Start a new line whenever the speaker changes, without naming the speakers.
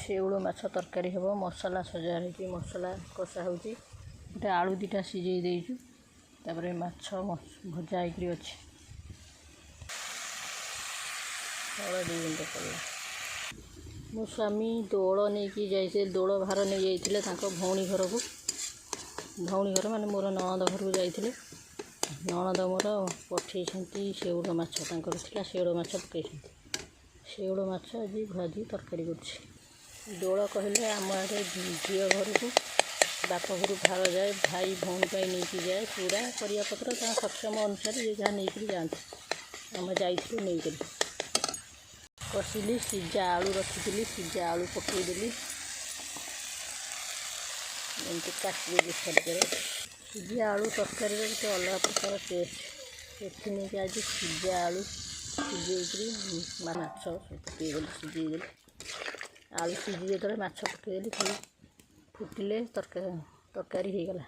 ଶେଉଳ ମାଛ ତରକାରୀ ହେବ। ମସଲା ସଜା ହେଇକି ମସଲା କଷା ହେଉଛି। ଗୋଟେ ଆଳୁ ଦୁଇଟା ସିଝେଇ ଦେଇଛୁ। ତାପରେ ମାଛ ଭଜା ହେଇକରି ଅଛି। ହଳଦୀ ଗୁଣ୍ଡ କଲା। ମୋ ସ୍ୱାମୀ ଦୋଳ ନେଇକି ଯାଇଥିଲେ, ଦୋଳ ଭାର ନେଇଯାଇଥିଲେ ତାଙ୍କ ଭଉଣୀ ଘରକୁ। ଭଉଣୀ ଘର ମାନେ ମୋର ନଣନ୍ଦ ଘରକୁ ଯାଇଥିଲେ। ନଣନ୍ଦ ମୋର ପଠେଇଛନ୍ତି ଶେଉଳ ମାଛ, ତାଙ୍କର ଥିଲା ଶେଉଳ ମାଛ ପକାଇଛନ୍ତି। ଶେଉଳ ମାଛ ଆଜି ଭାଜି ତରକାରୀ କରୁଛି। ଦୋଳ କହିଲେ ଆମ ଆଡ଼େ ଝିଅ ଘରକୁ ବାପ ଘରୁ ଭାର ଯାଏ, ଭାଇ ଭଉଣୀ ପାଇଁ ନେଇକି ଯାଏ। ଚୁଡ଼ା ପରିବାପତ୍ର ତାଙ୍କ ସକ୍ଷମ ଅନୁସାରେ ଯେ ଯାହା ନେଇକରି ଯାଆନ୍ତି। ଆମେ ଯାଇଥିଲୁ ନେଇକରି। କଷିଲି, ସିଝା ଆଳୁ ରଖିଥିଲି, ସିଝା ଆଳୁ ପକାଇଦେଲି। ଏମିତି କାଟିଦେଲି ସରିଯାଏ। ସିଝା ଆଳୁ ତରକାରୀର ଗୋଟେ ଅଲଗା ପ୍ରକାର ଟେଷ୍ଟ। ସେଥିନେଇକି ଆଜି ସିଝା ଆଳୁ ସିଝେଇକରି ମାଛ ପକାଇଦେଲି, ସିଝେଇଦେଲି। ଆଳୁ ସିଝି ଯେତେବେଳେ ମାଛ ପକାଇଦେଲି, ଖାଲି ଫୁଟିଲେ ତରକାରୀ ହେଇଗଲା।